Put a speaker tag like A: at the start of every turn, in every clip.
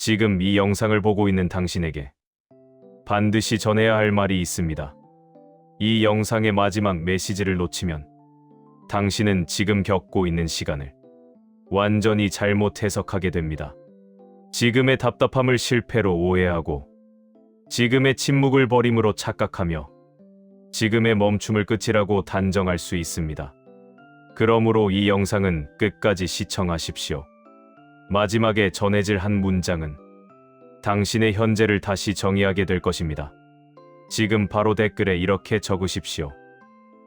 A: 지금 이 영상을 보고 있는 당신에게 반드시 전해야 할 말이 있습니다. 이 영상의 마지막 메시지를 놓치면 당신은 지금 겪고 있는 시간을 완전히 잘못 해석하게 됩니다. 지금의 답답함을 실패로 오해하고 지금의 침묵을 버림으로 착각하며 지금의 멈춤을 끝이라고 단정할 수 있습니다. 그러므로 이 영상은 끝까지 시청하십시오. 마지막에 전해질 한 문장은 당신의 현재를 다시 정의하게 될 것입니다. 지금 바로 댓글에 이렇게 적으십시오.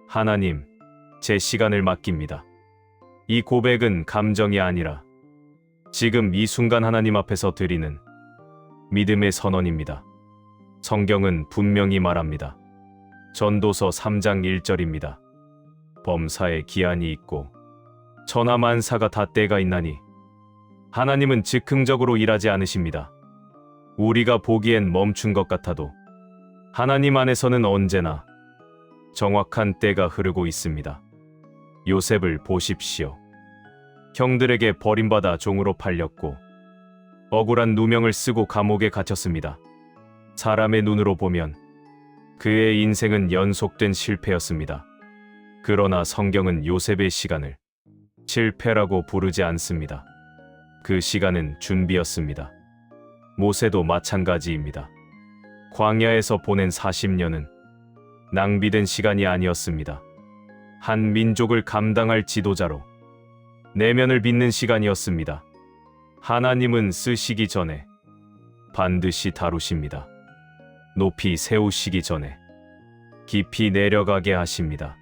A: 하나님, 제 시간을 맡깁니다. 이 고백은 감정이 아니라 지금 이 순간 하나님 앞에서 드리는 믿음의 선언입니다. 성경은 분명히 말합니다. 전도서 3장 1절입니다. 범사에 기한이 있고 천하만사가 다 때가 있나니 하나님은 즉흥적으로 일하지 않으십니다. 우리가 보기엔 멈춘 것 같아도 하나님 안에서는 언제나 정확한 때가 흐르고 있습니다. 요셉을 보십시오. 형들에게 버림받아 종으로 팔렸고 억울한 누명을 쓰고 감옥에 갇혔습니다. 사람의 눈으로 보면 그의 인생은 연속된 실패였습니다. 그러나 성경은 요셉의 시간을 실패라고 부르지 않습니다. 그 시간은 준비였습니다. 모세도 마찬가지입니다. 광야에서 보낸 40년은 낭비된 시간이 아니었습니다. 한 민족을 감당할 지도자로 내면을 빚는 시간이었습니다. 하나님은 쓰시기 전에 반드시 다루십니다. 높이 세우시기 전에 깊이 내려가게 하십니다.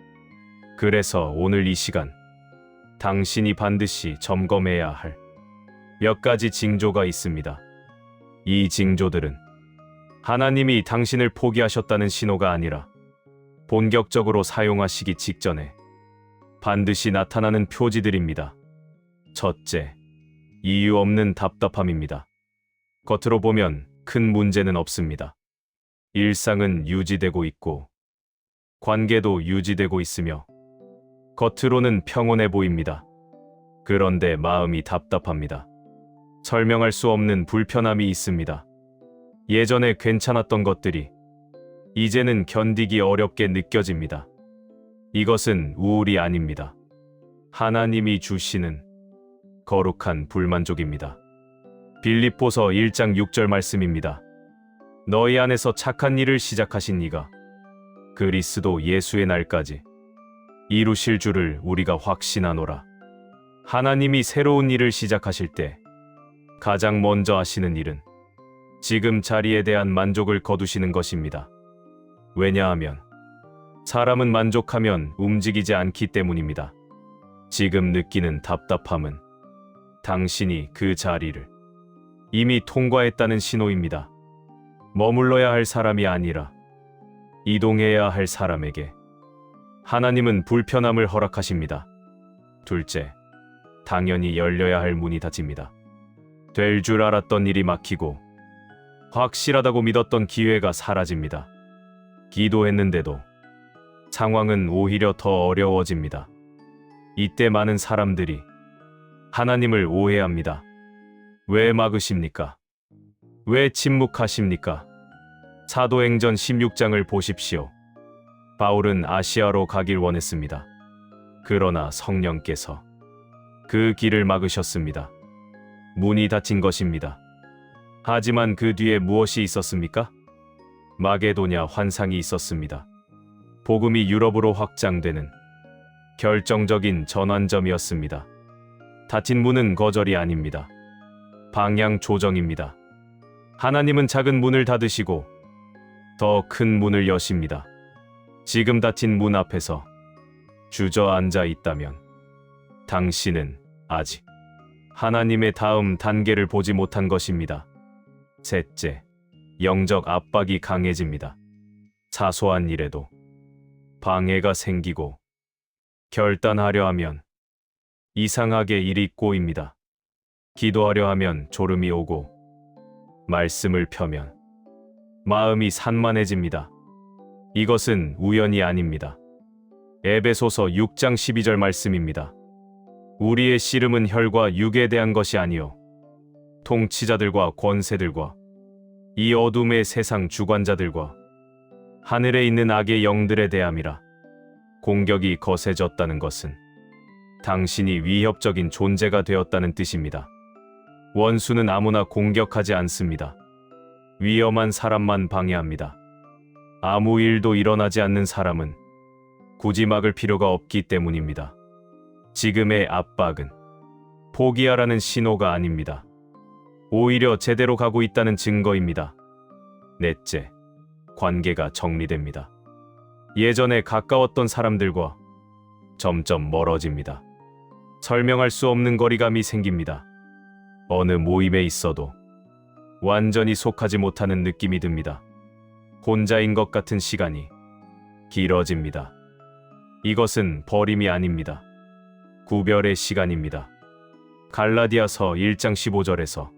A: 그래서 오늘 이 시간 당신이 반드시 점검해야 할 몇 가지 징조가 있습니다. 이 징조들은 하나님이 당신을 포기하셨다는 신호가 아니라 본격적으로 사용하시기 직전에 반드시 나타나는 표지들입니다. 첫째, 이유 없는 답답함입니다. 겉으로 보면 큰 문제는 없습니다. 일상은 유지되고 있고 관계도 유지되고 있으며 겉으로는 평온해 보입니다. 그런데 마음이 답답합니다. 설명할 수 없는 불편함이 있습니다. 예전에 괜찮았던 것들이 이제는 견디기 어렵게 느껴집니다. 이것은 우울이 아닙니다. 하나님이 주시는 거룩한 불만족입니다. 빌립보서 1장 6절 말씀입니다. 너희 안에서 착한 일을 시작하신 이가 그리스도 예수의 날까지 이루실 줄을 우리가 확신하노라. 하나님이 새로운 일을 시작하실 때 가장 먼저 하시는 일은 지금 자리에 대한 만족을 거두시는 것입니다. 왜냐하면 사람은 만족하면 움직이지 않기 때문입니다. 지금 느끼는 답답함은 당신이 그 자리를 이미 통과했다는 신호입니다. 머물러야 할 사람이 아니라 이동해야 할 사람에게 하나님은 불편함을 허락하십니다. 둘째, 당연히 열려야 할 문이 닫힙니다. 될 줄 알았던 일이 막히고 확실하다고 믿었던 기회가 사라집니다. 기도했는데도 상황은 오히려 더 어려워집니다. 이때 많은 사람들이 하나님을 오해합니다. 왜 막으십니까? 왜 침묵하십니까? 사도행전 16장을 보십시오. 바울은 아시아로 가길 원했습니다. 그러나 성령께서 그 길을 막으셨습니다. 문이 닫힌 것입니다. 하지만 그 뒤에 무엇이 있었습니까? 마게도냐 환상이 있었습니다. 복음이 유럽으로 확장되는 결정적인 전환점이었습니다. 닫힌 문은 거절이 아닙니다. 방향 조정입니다. 하나님은 작은 문을 닫으시고 더 큰 문을 여십니다. 지금 닫힌 문 앞에서 주저앉아 있다면 당신은 아직 하나님의 다음 단계를 보지 못한 것입니다. 셋째, 영적 압박이 강해집니다. 사소한 일에도 방해가 생기고 결단하려 하면 이상하게 일이 꼬입니다. 기도하려 하면 졸음이 오고 말씀을 펴면 마음이 산만해집니다. 이것은 우연이 아닙니다. 에베소서 6장 12절 말씀입니다. 우리의 씨름은 혈과 육에 대한 것이 아니요 통치자들과 권세들과 이 어둠의 세상 주관자들과 하늘에 있는 악의 영들에 대함이라. 공격이 거세졌다는 것은 당신이 위협적인 존재가 되었다는 뜻입니다. 원수는 아무나 공격하지 않습니다. 위험한 사람만 방해합니다. 아무 일도 일어나지 않는 사람은 굳이 막을 필요가 없기 때문입니다. 지금의 압박은 포기하라는 신호가 아닙니다. 오히려 제대로 가고 있다는 증거입니다. 넷째, 관계가 정리됩니다. 예전에 가까웠던 사람들과 점점 멀어집니다. 설명할 수 없는 거리감이 생깁니다. 어느 모임에 있어도 완전히 속하지 못하는 느낌이 듭니다. 혼자인 것 같은 시간이 길어집니다. 이것은 버림이 아닙니다. 구별의 시간입니다. 갈라디아서 1장 15절에서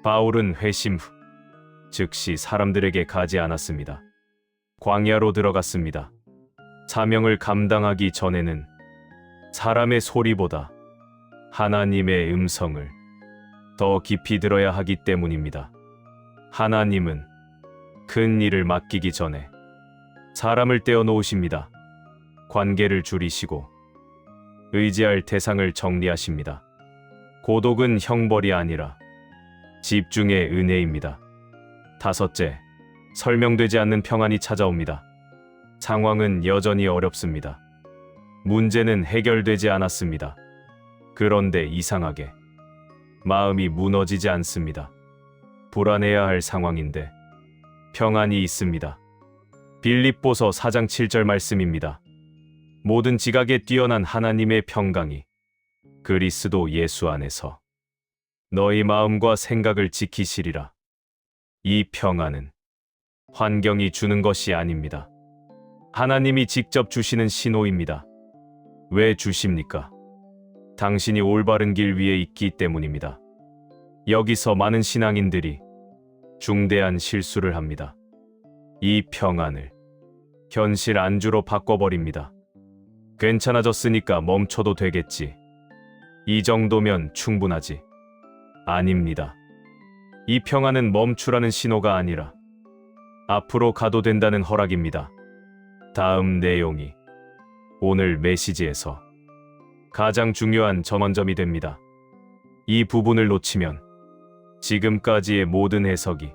A: 바울은 회심 후 즉시 사람들에게 가지 않았습니다. 광야로 들어갔습니다. 사명을 감당하기 전에는 사람의 소리보다 하나님의 음성을 더 깊이 들어야 하기 때문입니다. 하나님은 큰 일을 맡기기 전에 사람을 떼어놓으십니다. 관계를 줄이시고 의지할 대상을 정리하십니다. 고독은 형벌이 아니라 집중의 은혜입니다. 다섯째, 설명되지 않는 평안이 찾아옵니다. 상황은 여전히 어렵습니다. 문제는 해결되지 않았습니다. 그런데 이상하게 마음이 무너지지 않습니다. 불안해야 할 상황인데 평안이 있습니다. 빌립보서 4장 7절 말씀입니다. 모든 지각에 뛰어난 하나님의 평강이 그리스도 예수 안에서 너희 마음과 생각을 지키시리라. 이 평안은 환경이 주는 것이 아닙니다. 하나님이 직접 주시는 신호입니다. 왜 주십니까? 당신이 올바른 길 위에 있기 때문입니다. 여기서 많은 신앙인들이 중대한 실수를 합니다. 이 평안을 현실 안주로 바꿔버립니다. 괜찮아졌으니까 멈춰도 되겠지. 이 정도면 충분하지. 아닙니다. 이 평안은 멈추라는 신호가 아니라 앞으로 가도 된다는 허락입니다. 다음 내용이 오늘 메시지에서 가장 중요한 전환점이 됩니다. 이 부분을 놓치면 지금까지의 모든 해석이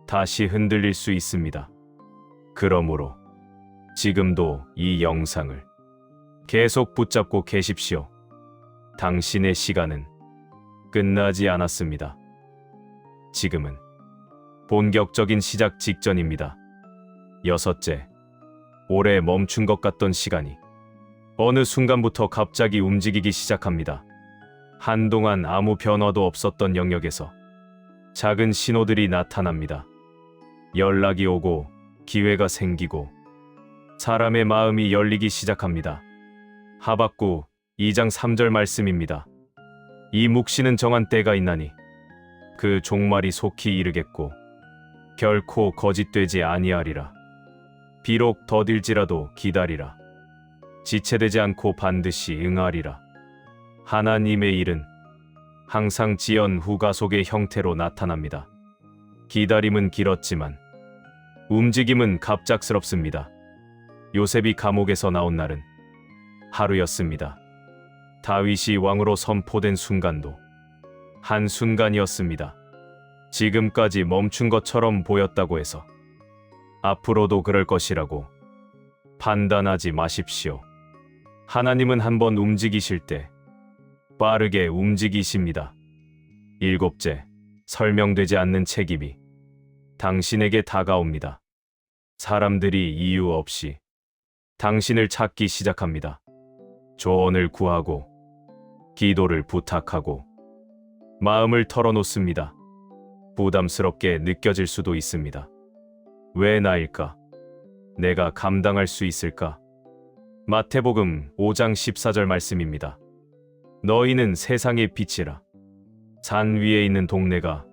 A: 다시 흔들릴 수 있습니다. 그러므로 지금도 이 영상을 계속 붙잡고 계십시오. 당신의 시간은 끝나지 않았습니다. 지금은 본격적인 시작 직전입니다. 여섯째, 오래 멈춘 것 같던 시간이 어느 순간부터 갑자기 움직이기 시작합니다. 한동안 아무 변화도 없었던 영역에서 작은 신호들이 나타납니다. 연락이 오고 기회가 생기고 사람의 마음이 열리기 시작합니다. 하박국 2장 3절 말씀입니다. 이 묵시는 정한 때가 있나니 그 종말이 속히 이르겠고 결코 거짓되지 아니하리라. 비록 더딜지라도 기다리라. 지체되지 않고 반드시 응하리라. 하나님의 일은 항상 지연 후가속의 형태로 나타납니다. 기다림은 길었지만 움직임은 갑작스럽습니다. 요셉이 감옥에서 나온 날은 하루였습니다. 다윗이 왕으로 선포된 순간도 한순간이었습니다. 지금까지 멈춘 것처럼 보였다고 해서 앞으로도 그럴 것이라고 판단하지 마십시오. 하나님은 한번 움직이실 때 빠르게 움직이십니다. 일곱째, 설명되지 않는 책임이 당신에게 다가옵니다. 사람들이 이유 없이 당신을 찾기 시작합니다. 조언을 구하고 기도를 부탁하고 마음을 털어놓습니다. 부담스럽게 느껴질 수도 있습니다. 왜 나일까? 내가 감당할 수 있을까? 마태복음 5장 14절 말씀입니다. 너희는 세상의 빛이라. 산 위에 있는 동네가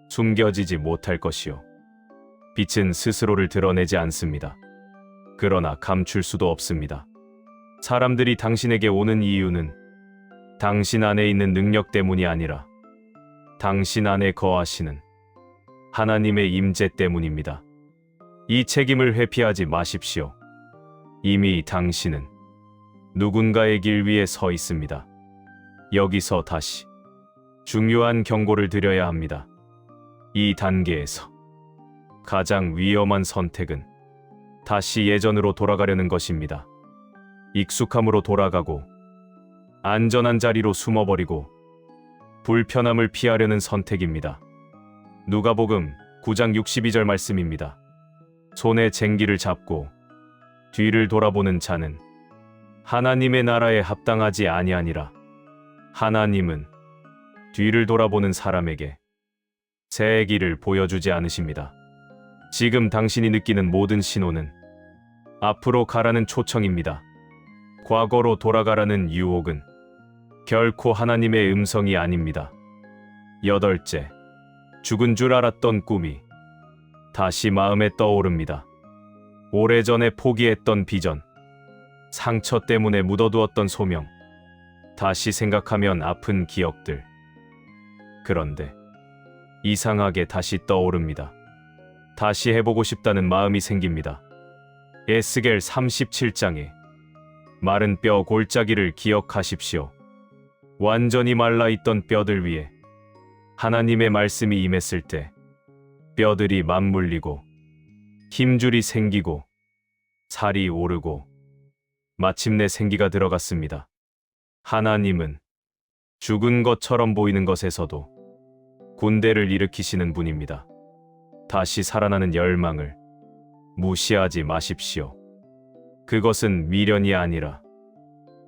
A: 숨겨지지 못할 것이요. 빛은 스스로를 드러내지 않습니다. 그러나 감출 수도 없습니다. 사람들이 당신에게 오는 이유는 당신 안에 있는 능력 때문이 아니라 당신 안에 거하시는 하나님의 임재 때문입니다. 이 책임을 회피하지 마십시오. 이미 당신은 누군가의 길 위에 서 있습니다. 여기서 다시 중요한 경고를 드려야 합니다. 이 단계에서 가장 위험한 선택은 다시 예전으로 돌아가려는 것입니다. 익숙함으로 돌아가고 안전한 자리로 숨어버리고 불편함을 피하려는 선택입니다. 누가복음 9장 62절 말씀입니다. 손에 쟁기를 잡고 뒤를 돌아보는 자는 하나님의 나라에 합당하지 아니하니라. 하나님은 뒤를 돌아보는 사람에게 새 길을 보여주지 않으십니다. 지금 당신이 느끼는 모든 신호는 앞으로 가라는 초청입니다. 과거로 돌아가라는 유혹은 결코 하나님의 음성이 아닙니다. 8째, 죽은 줄 알았던 꿈이 다시 마음에 떠오릅니다. 오래전에 포기했던 비전, 상처 때문에 묻어두었던 소명, 다시 생각하면 아픈 기억들. 그런데 이상하게 다시 떠오릅니다. 다시 해보고 싶다는 마음이 생깁니다. 에스겔 37장에 마른 뼈 골짜기를 기억하십시오. 완전히 말라있던 뼈들 위에 하나님의 말씀이 임했을 때 뼈들이 맞물리고 힘줄이 생기고 살이 오르고 마침내 생기가 들어갔습니다. 하나님은 죽은 것처럼 보이는 것에서도 군대를 일으키시는 분입니다. 다시 살아나는 열망을 무시하지 마십시오. 그것은 미련이 아니라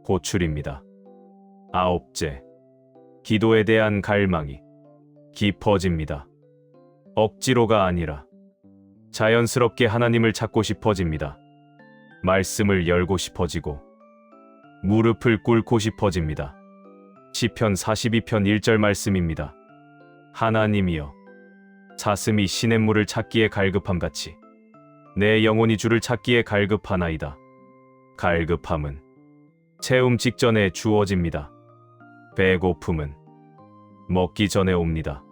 A: 고출입니다. 9째, 기도에 대한 갈망이 깊어집니다. 억지로가 아니라 자연스럽게 하나님을 찾고 싶어집니다. 말씀을 열고 싶어지고 무릎을 꿇고 싶어집니다. 시편 42편 1절 말씀입니다. 하나님이여, 사슴이 시냇물을 찾기에 갈급함같이 내 영혼이 주를 찾기에 갈급하나이다. 갈급함은 채움 직전에 주어집니다. 배고픔은 먹기 전에 옵니다.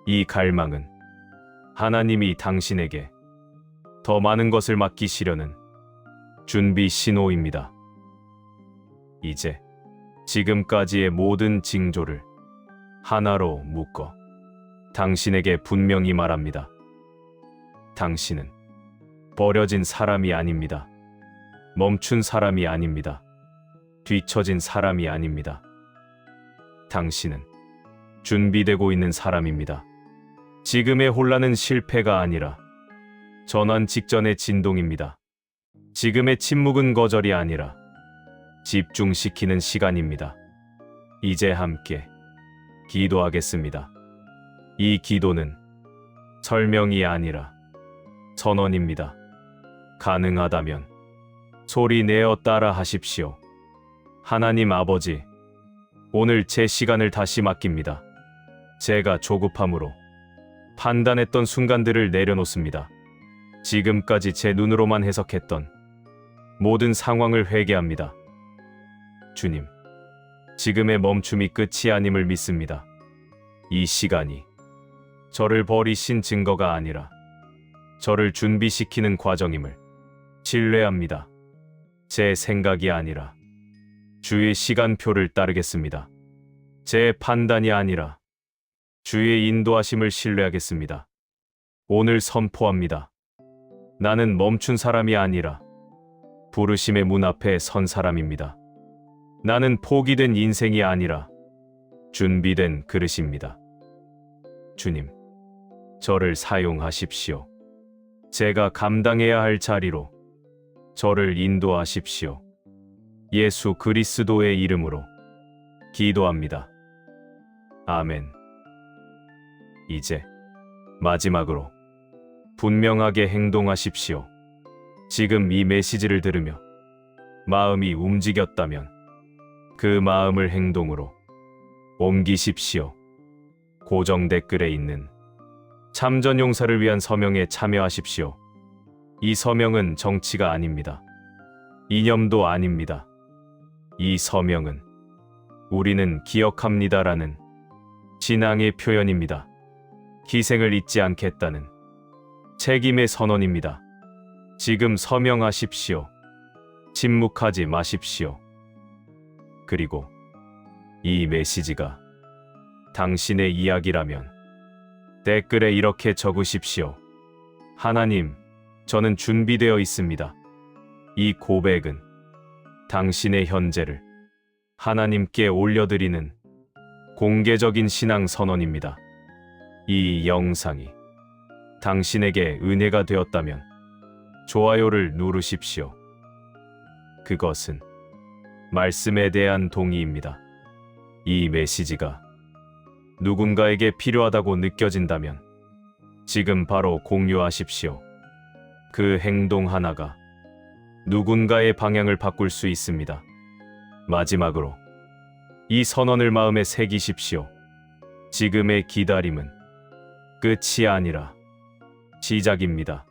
A: 이 갈망은 하나님이 당신에게 더 많은 것을 맡기시려는 준비 신호입니다. 이제 지금까지의 모든 징조를 하나로 묶어 당신에게 분명히 말합니다. 당신은 버려진 사람이 아닙니다. 멈춘 사람이 아닙니다. 뒤처진 사람이 아닙니다. 당신은 준비되고 있는 사람입니다. 지금의 혼란은 실패가 아니라 전환 직전의 진동입니다. 지금의 침묵은 거절이 아니라 집중시키는 시간입니다. 이제 함께 기도하겠습니다. 이 기도는 설명이 아니라 선언입니다. 가능하다면 소리 내어 따라 하십시오. 하나님 아버지, 오늘 제 시간을 다시 맡깁니다. 제가 조급함으로 판단했던 순간들을 내려놓습니다. 지금까지 제 눈으로만 해석했던 모든 상황을 회개합니다. 주님, 지금의 멈춤이 끝이 아님을 믿습니다. 이 시간이 저를 버리신 증거가 아니라 저를 준비시키는 과정임을 신뢰합니다. 제 생각이 아니라 주의 시간표를 따르겠습니다. 제 판단이 아니라 주의 인도하심을 신뢰하겠습니다. 오늘 선포합니다. 나는 멈춘 사람이 아니라 부르심의 문 앞에 선 사람입니다. 나는 포기된 인생이 아니라 준비된 그릇입니다. 주님, 저를 사용하십시오. 제가 감당해야 할 자리로 저를 인도하십시오. 예수 그리스도의 이름으로 기도합니다. 아멘. 이제 마지막으로 분명하게 행동하십시오. 지금 이 메시지를 들으며 마음이 움직였다면 그 마음을 행동으로 옮기십시오. 고정 댓글에 있는 참전 용사를 위한 서명에 참여하십시오. 이 서명은 정치가 아닙니다. 이념도 아닙니다. 이 서명은 우리는 기억합니다라는 신앙의 표현입니다. 희생을 잊지 않겠다는 책임의 선언입니다. 지금 서명하십시오. 침묵하지 마십시오. 그리고 이 메시지가 당신의 이야기라면 댓글에 이렇게 적으십시오. 하나님, 저는 준비되어 있습니다. 이 고백은 당신의 현재를 하나님께 올려드리는 공개적인 신앙 선언입니다. 이 영상이 당신에게 은혜가 되었다면 좋아요를 누르십시오. 그것은 말씀에 대한 동의입니다. 이 메시지가 누군가에게 필요하다고 느껴진다면 지금 바로 공유하십시오. 그 행동 하나가 누군가의 방향을 바꿀 수 있습니다. 마지막으로 이 선언을 마음에 새기십시오. 지금의 기다림은 끝이 아니라 시작입니다.